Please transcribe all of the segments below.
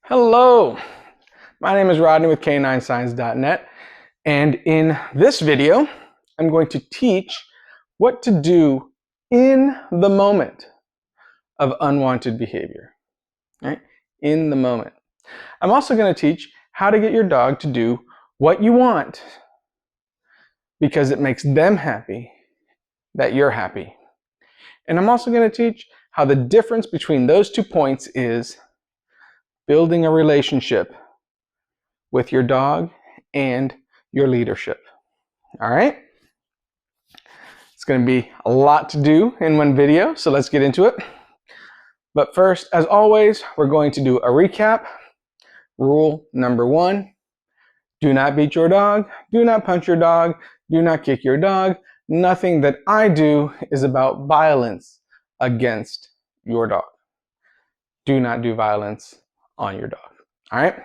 Hello, my name is Rodney with K9signs.net, and in this video I'm going to teach what to do in the moment of unwanted behavior, right? In the moment. I'm also going to teach how to get your dog to do what you want because it makes them happy that you're happy. And I'm also going to teach how the difference between those 2 points is building a relationship with your dog and your leadership. All right? It's going to be a lot to do in one video, so let's get into it. But first, as always, we're going to do a recap. Rule number 1, do not beat your dog, do not punch your dog, do not kick your dog. Nothing that I do is about violence against your dog. Do not do violence on your dog. All right?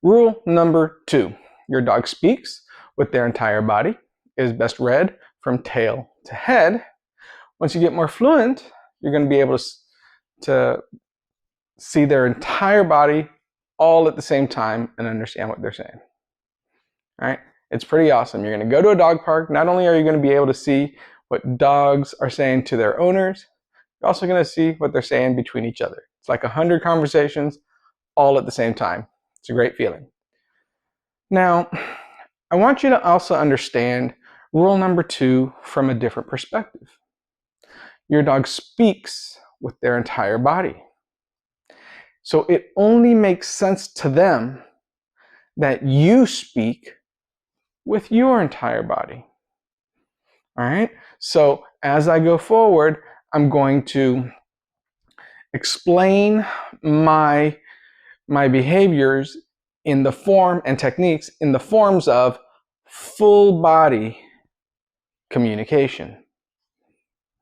Rule number 2, your dog speaks with their entire body, is best read from tail to head. Once you get more fluent, you're going to be able to see their entire body all at the same time and understand what they're saying. All right? It's pretty awesome. You're going to go to a dog park. Not only are you going to be able to see what dogs are saying to their owners, you're also going to see what they're saying between each other. It's like 100 conversations all at the same time. It's a great feeling. Now, I want you to also understand rule number 2 from a different perspective. Your dog speaks with their entire body. So it only makes sense to them that you speak with your entire body. All right? So as I go forward, I'm going to explain my behaviors in the form and techniques in the forms of full body communication.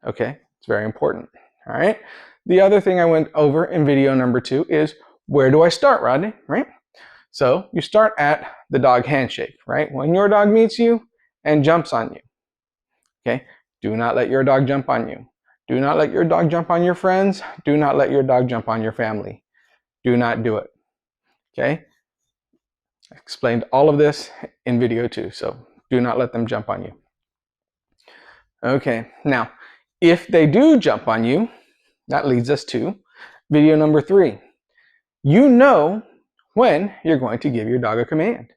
Okay, it's very important. All right. The other thing I went over in video number 2 is where do I start, Rodney? Right? So you start at the dog handshake, right? When your dog meets you and jumps on you. Okay, do not let your dog jump on you. Do not let your dog jump on your friends. Do not let your dog jump on your family. Do not do it. Okay? I explained all of this in video 2, so do not let them jump on you. Okay, now, if they do jump on you, that leads us to video number 3. You know when you're going to give your dog a command.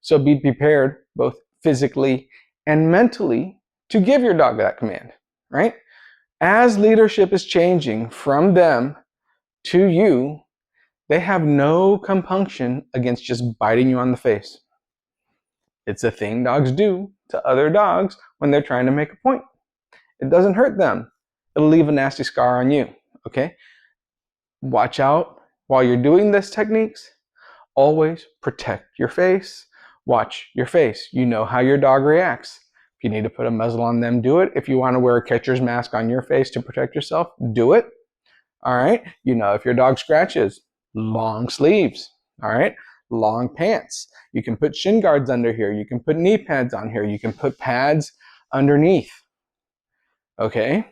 So be prepared both physically and mentally to give your dog that command, right? As leadership is changing from them to you, they have no compunction against just biting you on the face. It's a thing dogs do to other dogs when they're trying to make a point. It doesn't hurt them. It'll leave a nasty scar on you, okay? Watch out while you're doing these techniques. Always protect your face. Watch your face. You know how your dog reacts. If you need to put a muzzle on them, do it. If you want to wear a catcher's mask on your face to protect yourself, do it. All right? You know if your dog scratches, long sleeves. All right? Long pants. You can put shin guards under here. You can put knee pads on here. You can put pads underneath. Okay?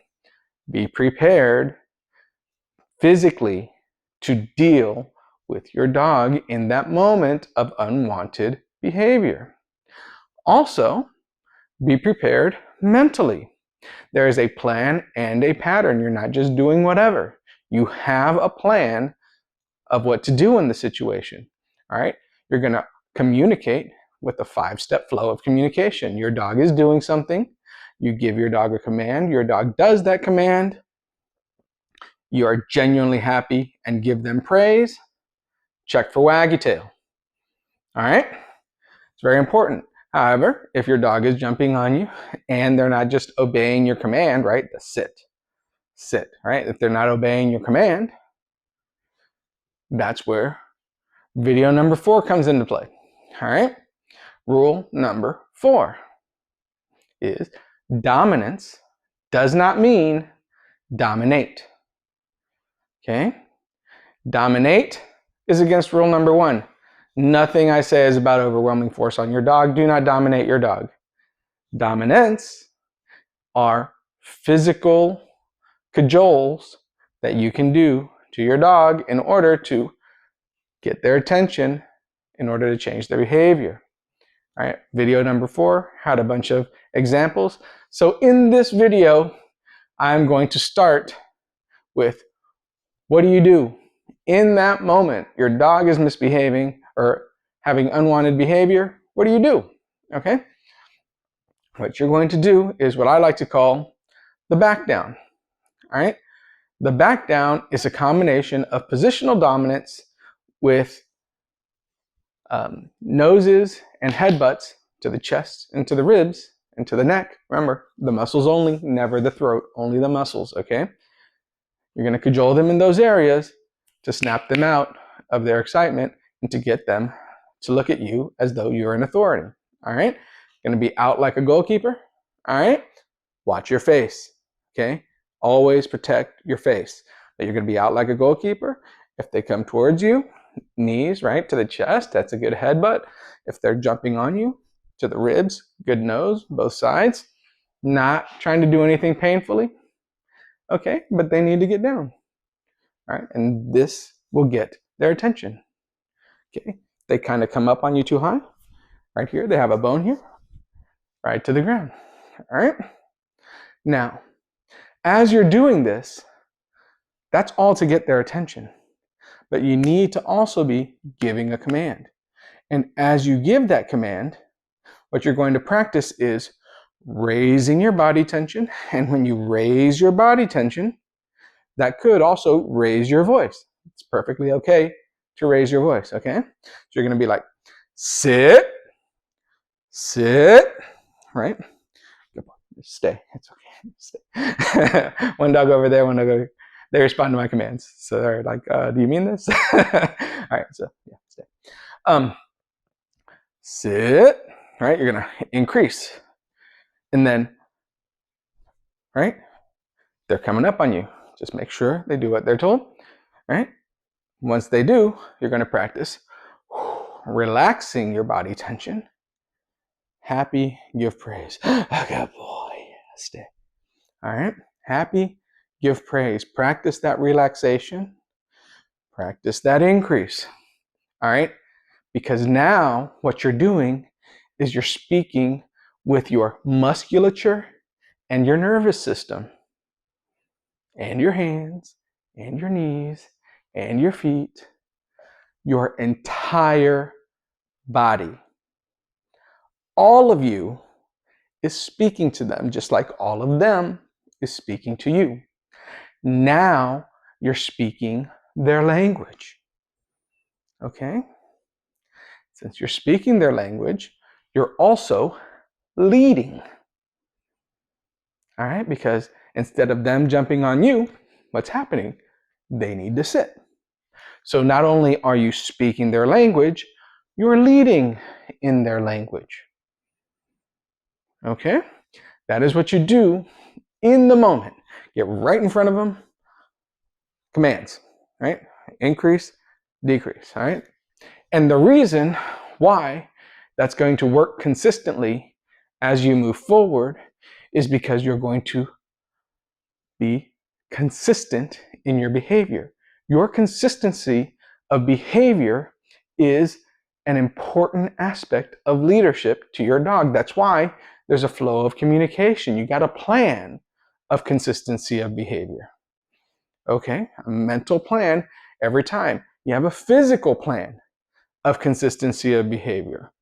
Be prepared physically to deal with your dog in that moment of unwanted behavior. Also, be prepared mentally. There is a plan and a pattern. You're not just doing whatever. You have a plan of what to do in the situation. All right? You're going to communicate with a 5-step flow of communication. Your dog is doing something. You give your dog a command. Your dog does that command. You are genuinely happy and give them praise. Check for waggy tail. All right? It's very important. However, if your dog is jumping on you and they're not just obeying your command, right? The sit, right? If they're not obeying your command, that's where video number 4 comes into play. All right? Rule number 4 is dominance does not mean dominate. Okay? Dominate is against rule number 1. Nothing I say is about overwhelming force on your dog. Do not dominate your dog. Dominance are physical cajoles that you can do to your dog in order to get their attention in order to change their behavior. All right, video number 4 had a bunch of examples. So in this video, I'm going to start with, what do you do in that moment? Your dog is misbehaving or having unwanted behavior. What do you do? Okay? What you're going to do is what I like to call the back down. All right? The back down is a combination of positional dominance with noses and headbutts to the chest and to the ribs and to the neck. Remember, the muscles only, never the throat, only the muscles, okay? You're going to cajole them in those areas to snap them out of their excitement and to get them to look at you as though you're an authority, all right? Going to be out like a goalkeeper, all right? Watch your face, okay? Always protect your face. But you're going to be out like a goalkeeper. If they come towards you, knees, right, to the chest, that's a good headbutt. If they're jumping on you, to the ribs, good nose, both sides. Not trying to do anything painfully, okay? But they need to get down, all right? And this will get their attention, okay? They kind of come up on you too high. Right here, they have a bone here, right to the ground, all right? Now, as you're doing this, that's all to get their attention. But you need to also be giving a command. And as you give that command, what you're going to practice is raising your body tension. And when you raise your body tension, that could also raise your voice. It's perfectly okay to raise your voice, okay? So you're going to be like, sit, right? Good boy. Stay. It's okay. Stay. One dog over there, one dog over there. They respond to my commands. So they're like, do you mean this? All right, so yeah, stay. Sit, right? You're gonna increase. And then, right? They're coming up on you. Just make sure they do what they're told, right? Once they do, you're gonna practice relaxing your body tension. Happy, give praise. Good boy, stay. All right, happy, give praise. Practice that relaxation. Practice that increase. All right, because now what you're doing is you're speaking with your musculature and your nervous system and your hands and your knees and your feet, your entire body. All of you is speaking to them just like all of them is speaking to you. Now you're speaking their language. Okay? Since you're speaking their language, you're also leading. All right? Because instead of them jumping on you, what's happening? They need to sit. So not only are you speaking their language, you're leading in their language. Okay? That is what you do in the moment. Get right in front of them. Commands, right? Increase, decrease, all right? And the reason why that's going to work consistently as you move forward is because you're going to be consistent in your behavior. Your consistency of behavior is an important aspect of leadership to your dog. That's why there's a flow of communication. You got a plan of consistency of behavior. Okay, a mental plan every time. You have a physical plan of consistency of behavior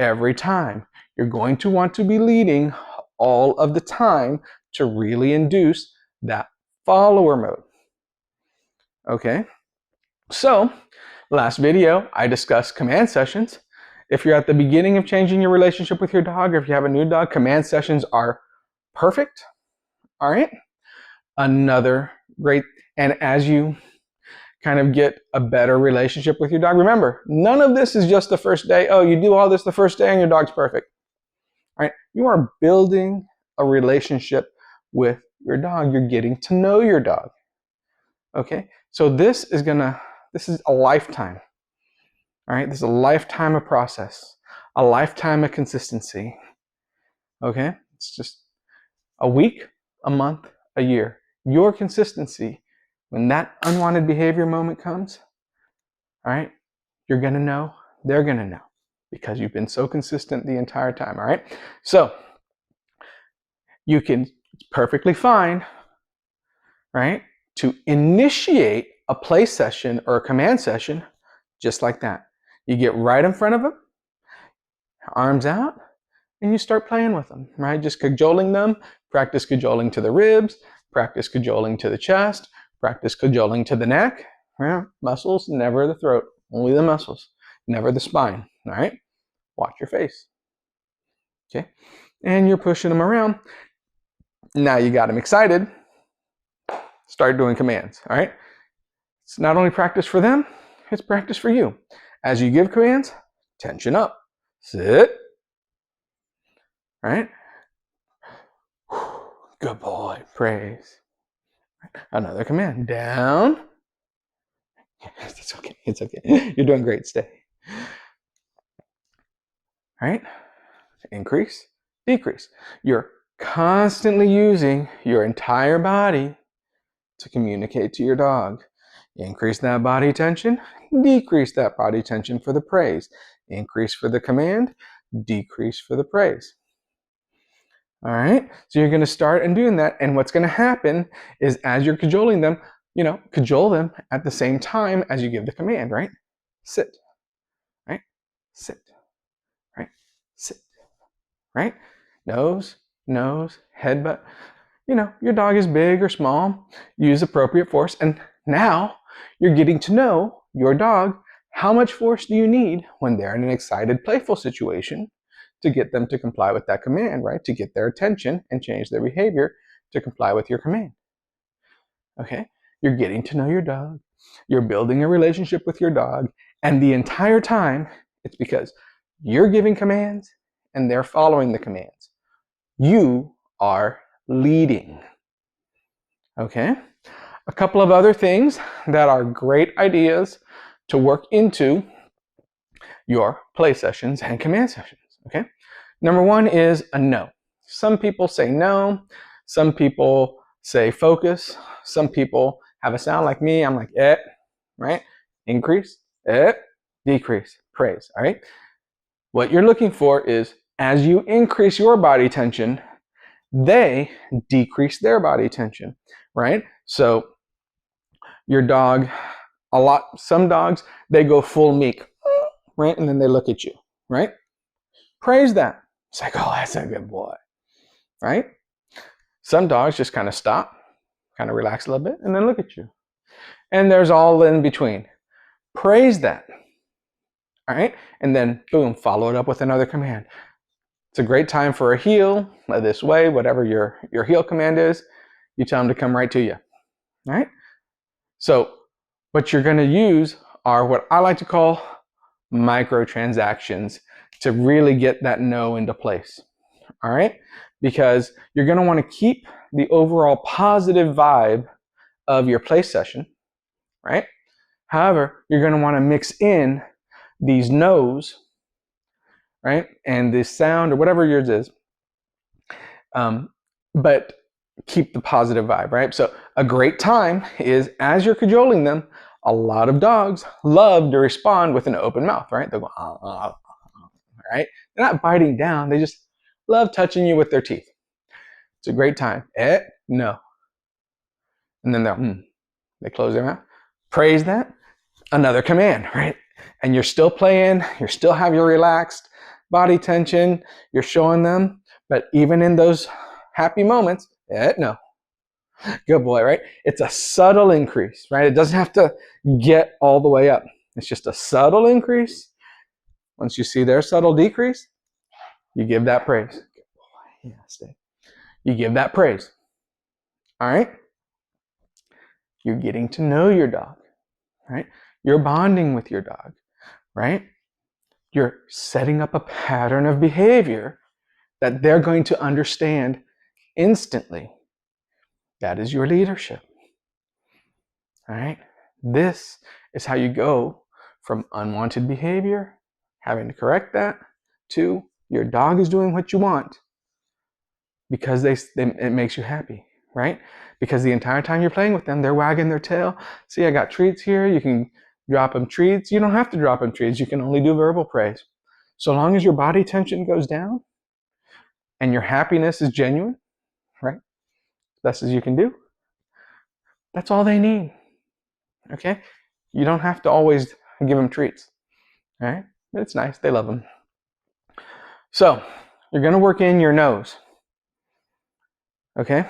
every time. You're going to want to be leading all of the time to really induce that follower mode. Okay, so last video I discussed command sessions. If you're at the beginning of changing your relationship with your dog, or if you have a new dog, command sessions are perfect. All right, another great, and as you kind of get a better relationship with your dog, remember, none of this is just the first day. Oh, you do all this the first day and your dog's perfect. All right, you are building a relationship with your dog. You're getting to know your dog. Okay, so this is a lifetime. All right, this is a lifetime of process, a lifetime of consistency. Okay, it's just a week, a month, a year. Your consistency, when that unwanted behavior moment comes, all right, you're going to know, they're going to know, because you've been so consistent the entire time, all right? So you can, it's perfectly fine, right, to initiate a play session or a command session just like that. You get right in front of them, arms out, and you start playing with them, right? Just cajoling them. Practice cajoling to the ribs, practice cajoling to the chest, practice cajoling to the neck. Right? Muscles, never the throat, only the muscles, never the spine, all right? Watch your face, okay? And you're pushing them around. Now you got them excited. Start doing commands, all right? It's not only practice for them, it's practice for you. As you give commands, tension up, sit, all right? Good boy, praise. Another command, down. It's okay, it's okay. You're doing great, stay. All right, increase, decrease. You're constantly using your entire body to communicate to your dog. Increase that body tension, decrease that body tension for the praise. Increase for the command, decrease for the praise. All right, so you're going to start and doing that, and what's going to happen is as you're cajoling them, cajole them at the same time as you give the command, right? Sit, right? Sit, right? Sit, right? Nose, headbutt. Your dog is big or small, use appropriate force, and now you're getting to know your dog. How much force do you need when they're in an excited, playful situation to get them to comply with that command, right? To get their attention and change their behavior to comply with your command. Okay? You're getting to know your dog. You're building a relationship with your dog. And the entire time, it's because you're giving commands and they're following the commands. You are leading. Okay? A couple of other things that are great ideas to work into your play sessions and command sessions. Okay? Number one is a no. Some people say no. Some people say focus. Some people have a sound like me. I'm like, right? Increase, decrease, praise, all right? What you're looking for is as you increase your body tension, they decrease their body tension, right? So your dog, some dogs, they go full meek, right? And then they look at you, right? Praise that. It's like, oh, that's a good boy, right? Some dogs just kind of stop, kind of relax a little bit, and then look at you. And there's all in between. Praise that, all right? And then, boom, follow it up with another command. It's a great time for a heel, this way, whatever your heel command is. You tell them to come right to you, all right? So what you're going to use are what I like to call microtransactions to really get that no into place, all right? Because you're going to want to keep the overall positive vibe of your play session, right? However, you're going to want to mix in these no's, right? And this sound or whatever yours is, but keep the positive vibe, right? So a great time is as you're cajoling them, a lot of dogs love to respond with an open mouth, right? They'll go, right? They're not biting down. They just love touching you with their teeth. It's a great time. No. And then they close their mouth. Praise that. Another command, right? And you're still playing. You still have your relaxed body tension. You're showing them. But even in those happy moments, no. Good boy, right? It's a subtle increase, right? It doesn't have to get all the way up. It's just a subtle increase. Once you see their subtle decrease, you give that praise. Good boy. Yeah, stay. You give that praise. All right? You're getting to know your dog, right? You're bonding with your dog, right? You're setting up a pattern of behavior that they're going to understand instantly. That is your leadership. All right? This is how you go from unwanted behavior, having to correct that, to your dog is doing what you want because it makes you happy, right? Because the entire time you're playing with them, they're wagging their tail. See, I got treats here. You can drop them treats. You don't have to drop them treats. You can only do verbal praise. So long as your body tension goes down and your happiness is genuine, right? Best as you can do. That's all they need. Okay? You don't have to always give them treats. All right? But it's nice. They love them. So, you're going to work in your nose. Okay?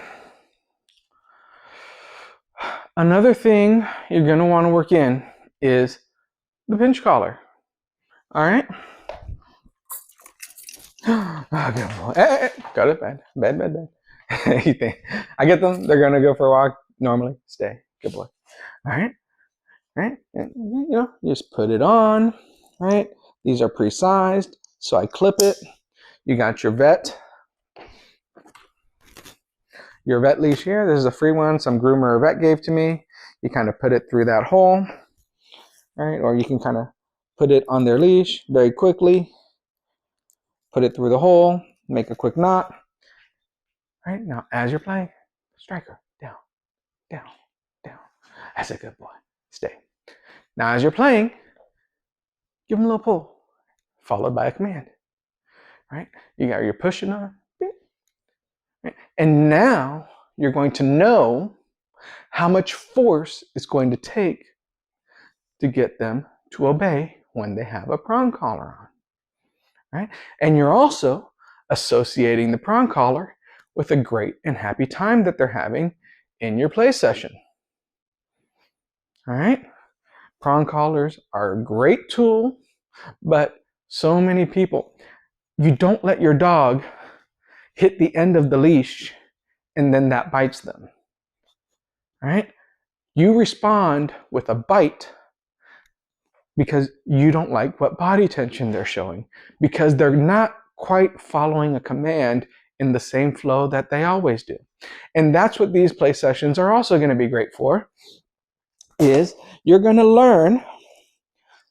Another thing you're going to want to work in is the pinch collar. All right? Oh, good boy. Hey. Go to bed. Bed. You think I get them? They're going to go for a walk. Normally, stay. Good boy. All right? All right? And, you just put it on. Right? These are pre-sized, so I clip it. You got your vet leash here. This is a free one some groomer or vet gave to me. You kind of put it through that hole, right? Or you can kind of put it on their leash very quickly. Put it through the hole, make a quick knot. Right? Now, as you're playing, strike her. Down, down, down. That's a good boy. Stay. Now, as you're playing, give them a little pull, followed by a command. Right? You got your pushing on. Right? And now you're going to know how much force it's going to take to get them to obey when they have a prong collar on. Right? And you're also associating the prong collar with a great and happy time that they're having in your play session. All right? Prong collars are a great tool, but so many people, you don't let your dog hit the end of the leash and then that bites them. All right? You respond with a bite because you don't like what body tension they're showing, because they're not quite following a command in the same flow that they always do. And that's what these play sessions are also going to be great for, is you're going to learn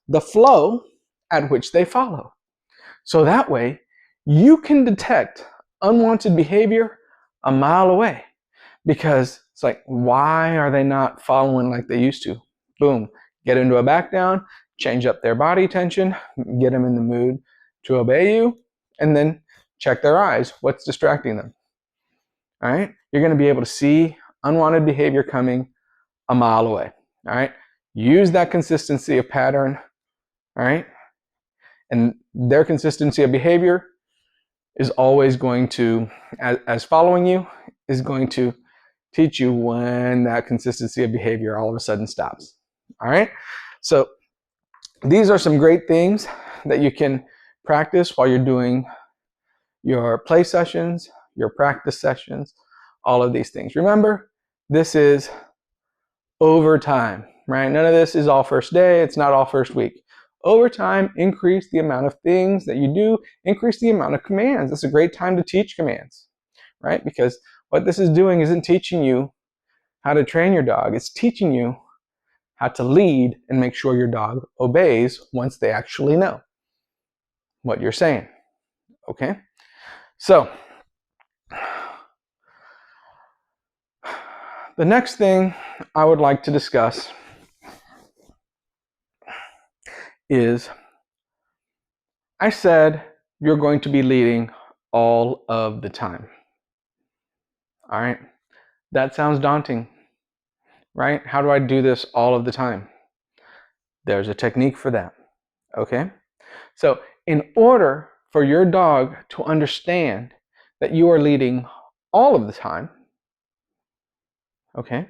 the flow at which they follow. So that way, you can detect unwanted behavior a mile away, because it's like, why are they not following like they used to? Boom, get into a back down, change up their body tension, get them in the mood to obey you, and then check their eyes. What's distracting them? All right? You're going to be able to see unwanted behavior coming a mile away. All right? Use that consistency of pattern. All right? And their consistency of behavior is always going to, as following you, is going to teach you when that consistency of behavior all of a sudden stops. All right? So these are some great things that you can practice while you're doing your play sessions, your practice sessions, all of these things. Remember, this is over time, right? None of this is all first day. It's not all first week. Over time, increase the amount of things that you do, increase the amount of commands. It's a great time to teach commands, right? Because what this is doing isn't teaching you how to train your dog. It's teaching you how to lead and make sure your dog obeys once they actually know what you're saying. Okay? So, the next thing I would like to discuss is, I said you're going to be leading all of the time. All right? That sounds daunting, right? How do I do this all of the time? There's a technique for that. Okay? So, in order for your dog to understand that you are leading all of the time, okay,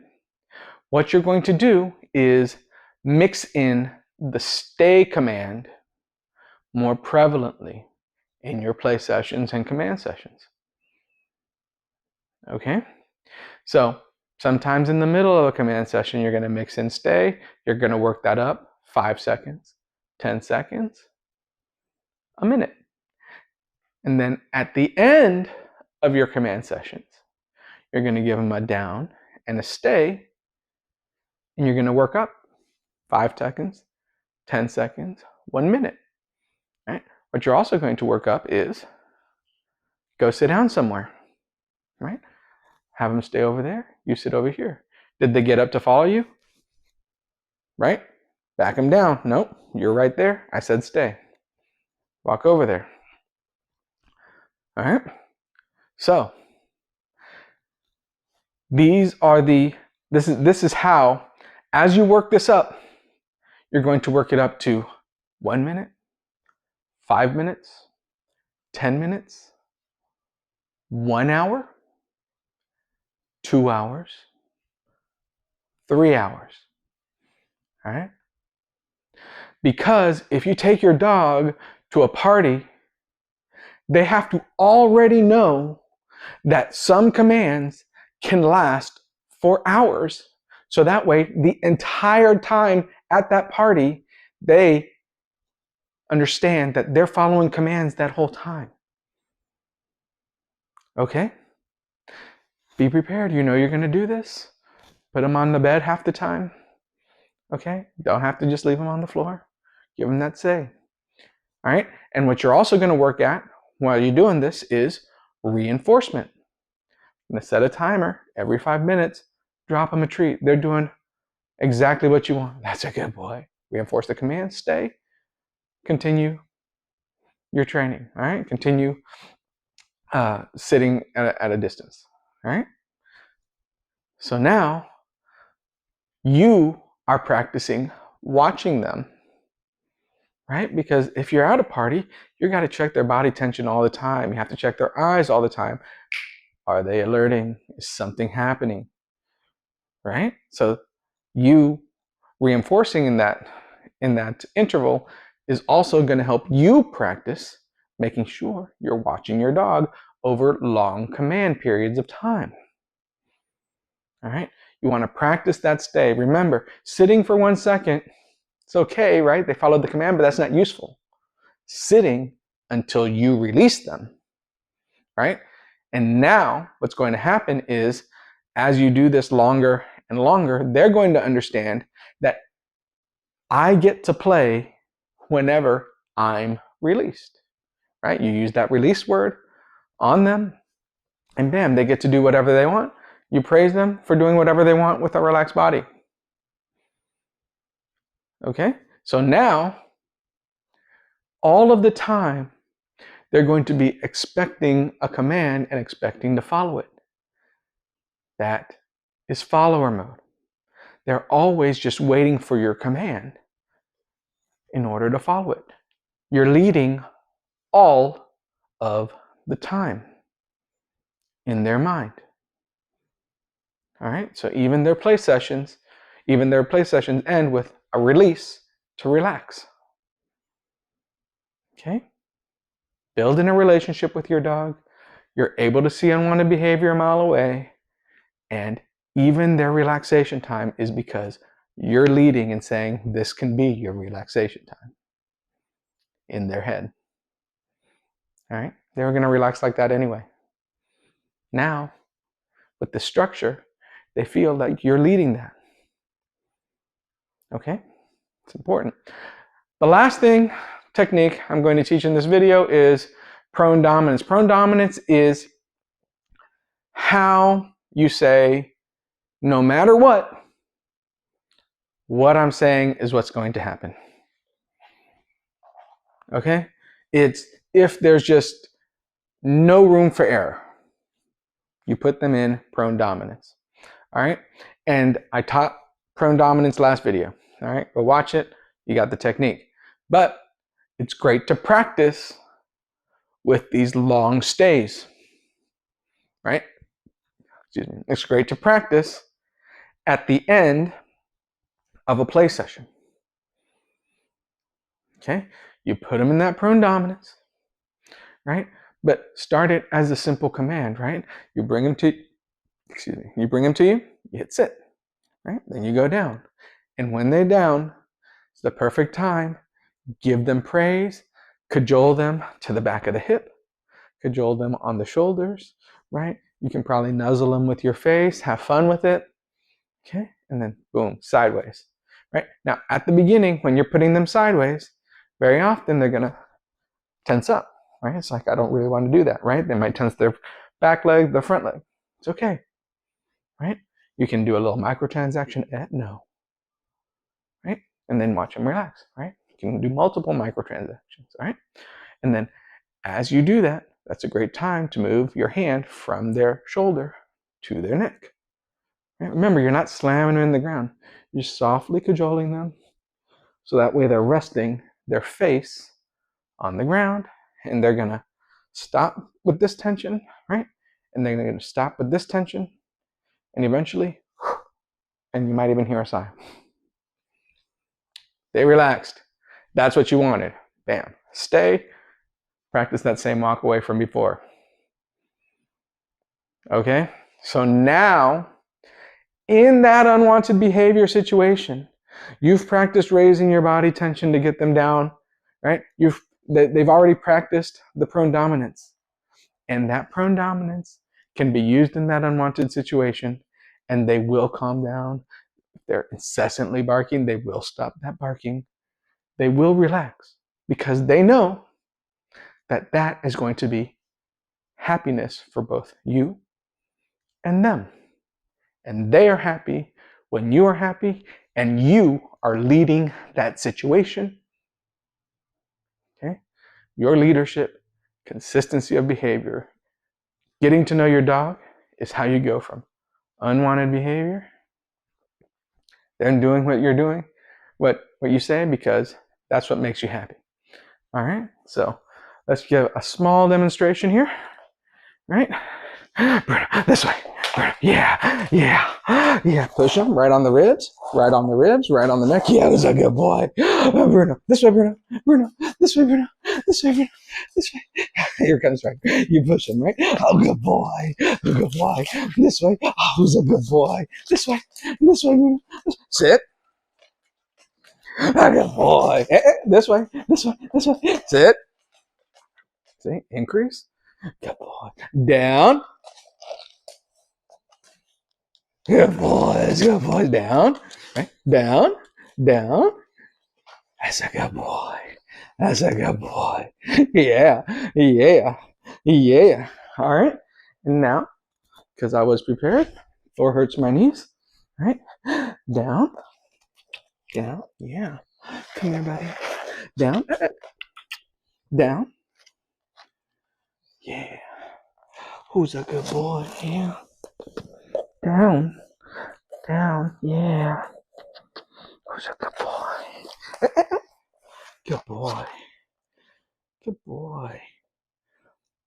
what you're going to do is mix in the stay command more prevalently in your play sessions and command sessions. Okay? So, sometimes in the middle of a command session, you're going to mix in stay. You're going to work that up 5 seconds, 10 seconds, a minute. And then at the end of your command sessions, you're going to give them a down and a stay, and you're going to work up 5 seconds, 10 seconds, 1 minute. Right? What you're also going to work up is go sit down somewhere. Right? Have them stay over there, you sit over here. Did they get up to follow you? Right? Back them down. Nope, you're right there. I said stay. Walk over there. All right. So this is how, as you work this up, you're going to work it up to 1 minute, 5 minutes, 10 minutes, 1 hour, 2 hours, 3 hours. All right? Because if you take your dog to a party, they have to already know that some commands can last for hours. So that way, the entire time at that party, they understand that they're following commands that whole time. Okay? Be prepared. You know you're going to do this. Put them on the bed half the time. Okay? Don't have to just leave them on the floor. Give them that say. All right? And what you're also going to work at while you're doing this is reinforcement. I'm going to set a timer every 5 minutes. Drop them a treat. They're doing exactly what you want. That's a good boy. Reinforce the command. Stay. Continue your training. All right? Continue sitting at a distance. All right? So now you are practicing watching them, right? Because if you're at a party, you got to check their body tension all the time. You have to check their eyes all the time. Are they alerting? Is something happening? Right? So you reinforcing in that interval is also going to help you practice making sure you're watching your dog over long command periods of time. All right? You want to practice that stay. Remember, sitting for 1 second, it's okay, right? They followed the command, but that's not useful. Sitting until you release them, right? And now what's going to happen is, as you do this longer and longer, they're going to understand that I get to play whenever I'm released, right? You use that release word on them, and bam, they get to do whatever they want. You praise them for doing whatever they want with a relaxed body. Okay? So now, all of the time, they're going to be expecting a command and expecting to follow it. That is follower mode. They're always just waiting for your command in order to follow it. You're leading all of the time in their mind. All right? So even their play sessions end with a release to relax. Okay? Building a relationship with your dog. You're able to see unwanted behavior a mile away. And even their relaxation time is because you're leading and saying, this can be your relaxation time in their head. All right? They were going to relax like that anyway. Now, with the structure, they feel like you're leading that. Okay? It's important. The last technique I'm going to teach in this video is prone dominance. Prone dominance is how you say, no matter what I'm saying is what's going to happen. Okay? It's if there's just no room for error, you put them in prone dominance. All right? And I taught prone dominance last video. All right? Go watch it. You got the technique. But it's great to practice with these long stays. Right? Excuse me. It's great to practice at the end of a play session. Okay? You put them in that prone dominance. Right? But start it as a simple command, right? You bring them to you, you hit sit, right? Then you go down. And when they're down, it's the perfect time. Give them praise, cajole them to the back of the hip, cajole them on the shoulders, right? You can probably nuzzle them with your face, have fun with it, okay? And then boom, sideways, right? Now, at the beginning, when you're putting them sideways, very often they're gonna tense up, right? It's like, I don't really want to do that, right? They might tense their back leg, their front leg. It's okay, right? You can do a little microtransaction at no, right? and then watch them relax, right? You can do multiple microtransactions, all right? And then as you do that, that's a great time to move your hand from their shoulder to their neck. Right? Remember, you're not slamming them in the ground. You're softly cajoling them, so that way they're resting their face on the ground, and they're gonna stop with this tension, right? And they're gonna stop with this tension, and eventually, and you might even hear a sigh. They relaxed. That's what you wanted. Bam. Stay. Practice that same walk away from before. Okay? So now, in that unwanted behavior situation, you've practiced raising your body tension to get them down, right? They've already practiced the prone dominance. And that prone dominance can be used in that unwanted situation, and they will calm down. If they're incessantly barking, they will stop that barking. They will relax because they know that that is going to be happiness for both you and them. And they are happy when you are happy and you are leading that situation. Okay? Your leadership, consistency of behavior, getting to know your dog is how you go from unwanted behavior, then doing what you're doing, what you say, because that's what makes you happy. All right? So let's give a small demonstration here. Right? Bruno, this way. Bruno, yeah. Push him right on the ribs, right on the neck. Yeah, that's a good boy. Bruno, this way, Bruno. Bruno, this way, Bruno. This way, Bruno. This way. Here comes right. You push him, right? Oh, good boy. Good boy. This way. Oh, who's a good boy? This way. This way, Bruno. Sit. Good boy. This way. This way. This way. Sit. See? Increase. Good boy. Down. Good boys. Good boys. Down. Right? Down. Down. That's a good boy. That's a good boy. Yeah. All right. And now, because I was prepared, Thor hurts my knees. All right. Down. Down. Yeah. Come here, buddy. Down. Down. Yeah. Who's a good boy? Yeah. Down. Down. Yeah. Who's a good boy? Good boy. Good boy.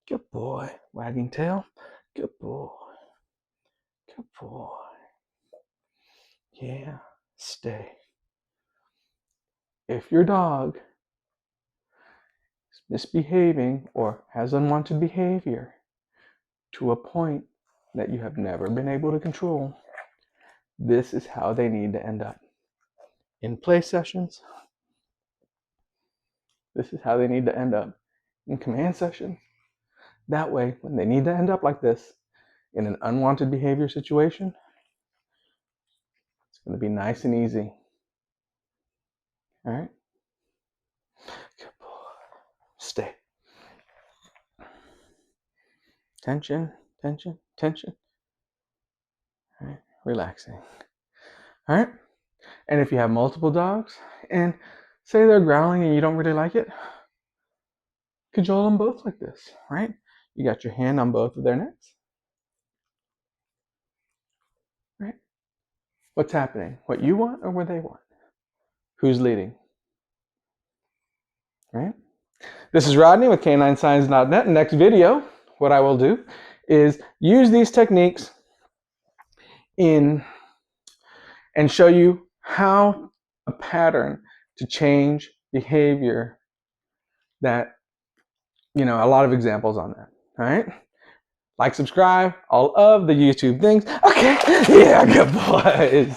Good boy. Wagging tail. Good boy. Good boy. Yeah. Stay. If your dog is misbehaving or has unwanted behavior to a point that you have never been able to control, this is how they need to end up. In play sessions, this is how they need to end up. In command sessions, that way, when they need to end up like this, in an unwanted behavior situation, it's going to be nice and easy. All right? Good boy. Stay. Tension, tension, tension. All right? Relaxing. All right? And if you have multiple dogs, and say they're growling and you don't really like it, cajole them both like this, right? You got your hand on both of their necks. Right? What's happening? What you want or what they want? Who's leading? Right? This is Rodney with K9signs.net. Next video, what I will do is use these techniques and show you how a pattern to change behavior that, a lot of examples on that. All right? Like, subscribe, all of the YouTube things. Okay. Yeah, good boys.